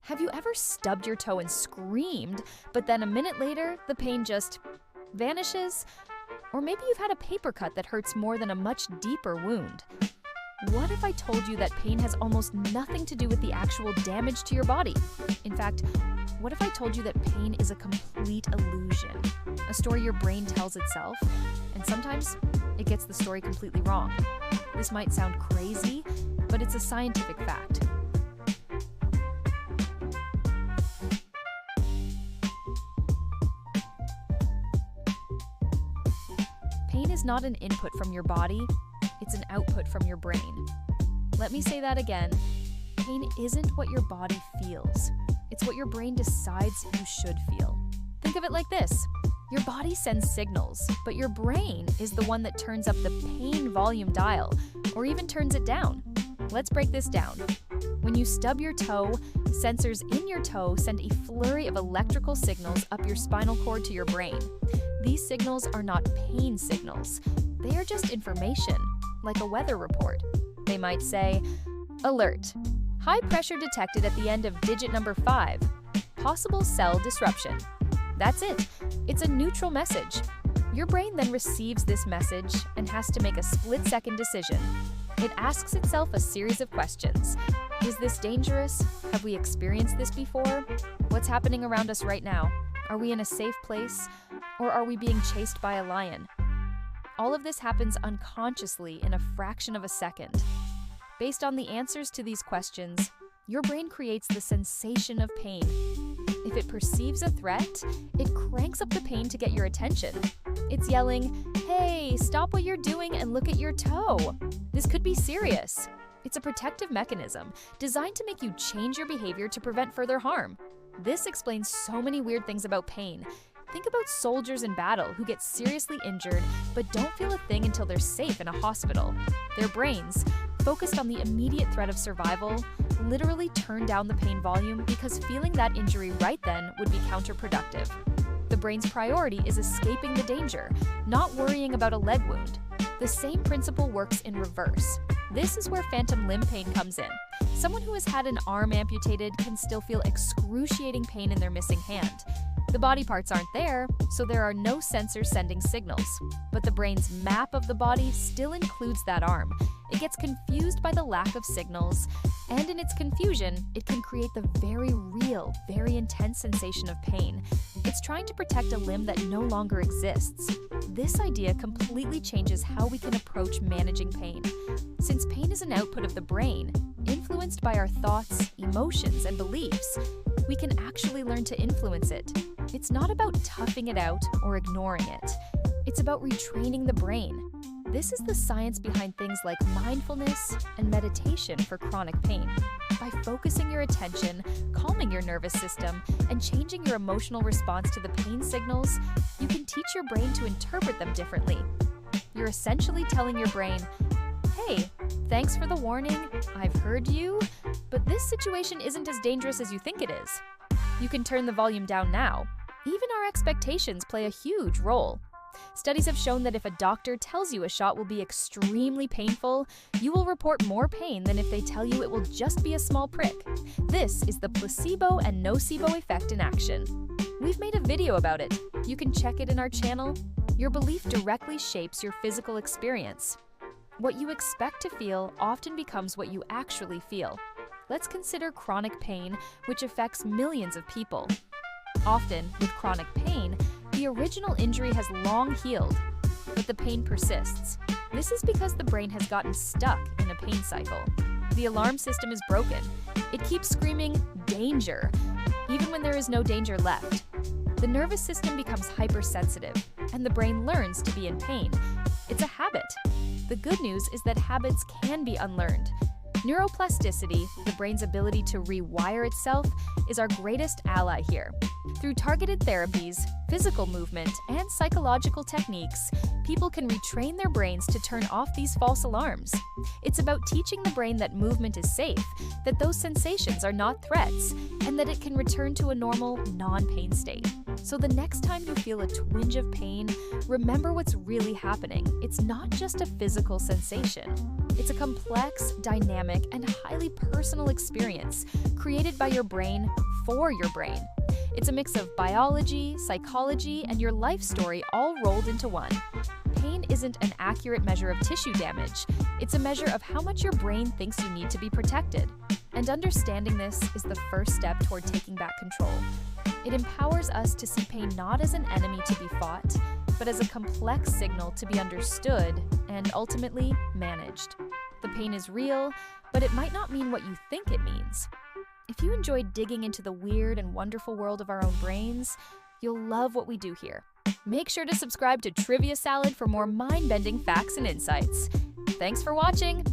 Have you ever stubbed your toe and screamed, but then a minute later, the pain just vanishes? Or maybe you've had a paper cut that hurts more than a much deeper wound. What if I told you that pain has almost nothing to do with the actual damage to your body? In fact, what if I told you that pain is a complete illusion, a story your brain tells itself, and sometimes it gets the story completely wrong? This might sound crazy, but it's a scientific fact. Pain is not an input from your body, it's an output from your brain. Let me say that again. Pain isn't what your body feels. It's what your brain decides you should feel. Think of it like this. Your body sends signals, but your brain is the one that turns up the pain volume dial, or even turns it down. Let's break this down. When you stub your toe, sensors in your toe send a flurry of electrical signals up your spinal cord to your brain. These signals are not pain signals. They are just information, like a weather report. They might say, "Alert! High pressure detected at the end of digit number 5. Possible cell disruption." That's it. It's a neutral message. Your brain then receives this message and has to make a split-second decision. It asks itself a series of questions. Is this dangerous? Have we experienced this before? What's happening around us right now? Are we in a safe place? Or are we being chased by a lion? All of this happens unconsciously in a fraction of a second. Based on the answers to these questions, your brain creates the sensation of pain. If it perceives a threat, it cranks up the pain to get your attention. It's yelling, "Hey, stop what you're doing and look at your toe. This could be serious." It's a protective mechanism designed to make you change your behavior to prevent further harm. This explains so many weird things about pain. Think about soldiers in battle who get seriously injured but don't feel a thing until they're safe in a hospital. Their brains, focused on the immediate threat of survival, literally turn down the pain volume because feeling that injury right then would be counterproductive. The brain's priority is escaping the danger, not worrying about a leg wound. The same principle works in reverse. This is where phantom limb pain comes in. Someone who has had an arm amputated can still feel excruciating pain in their missing hand. The body parts aren't there, so there are no sensors sending signals. But the brain's map of the body still includes that arm. It gets confused by the lack of signals, and in its confusion, it can create the very real, very intense sensation of pain. It's trying to protect a limb that no longer exists. This idea completely changes how we can approach managing pain. Since pain is an output of the brain, influenced by our thoughts, emotions, and beliefs, we can actually learn to influence it. It's not about toughing it out or ignoring it. It's about retraining the brain. This is the science behind things like mindfulness and meditation for chronic pain. By focusing your attention, calming your nervous system, and changing your emotional response to the pain signals, you can teach your brain to interpret them differently. You're essentially telling your brain, "Hey, thanks for the warning, I've heard you, but this situation isn't as dangerous as you think it is." You can turn the volume down now. Even our expectations play a huge role. Studies have shown that if a doctor tells you a shot will be extremely painful, you will report more pain than if they tell you it will just be a small prick. This is the placebo and nocebo effect in action. We've made a video about it. You can check it in our channel. Your belief directly shapes your physical experience. What you expect to feel often becomes what you actually feel. Let's consider chronic pain, which affects millions of people. Often, with chronic pain, the original injury has long healed, but the pain persists. This is because the brain has gotten stuck in a pain cycle. The alarm system is broken. It keeps screaming, "Danger," even when there is no danger left. The nervous system becomes hypersensitive, and the brain learns to be in pain. It's a habit. The good news is that habits can be unlearned. Neuroplasticity, the brain's ability to rewire itself, is our greatest ally here. Through targeted therapies, physical movement, and psychological techniques, people can retrain their brains to turn off these false alarms. It's about teaching the brain that movement is safe, that those sensations are not threats, and and that it can return to a normal, non-pain state. So the next time you feel a twinge of pain, remember what's really happening. It's not just a physical sensation. It's a complex, dynamic, and highly personal experience created by your brain for your brain. It's a mix of biology, psychology, and your life story all rolled into one. Pain isn't an accurate measure of tissue damage. It's a measure of how much your brain thinks you need to be protected. And understanding this is the first step toward taking back control. It empowers us to see pain not as an enemy to be fought, but as a complex signal to be understood and ultimately managed. The pain is real, but it might not mean what you think it means. If you enjoyed digging into the weird and wonderful world of our own brains, you'll love what we do here. Make sure to subscribe to Trivia Salad for more mind-bending facts and insights. Thanks for watching!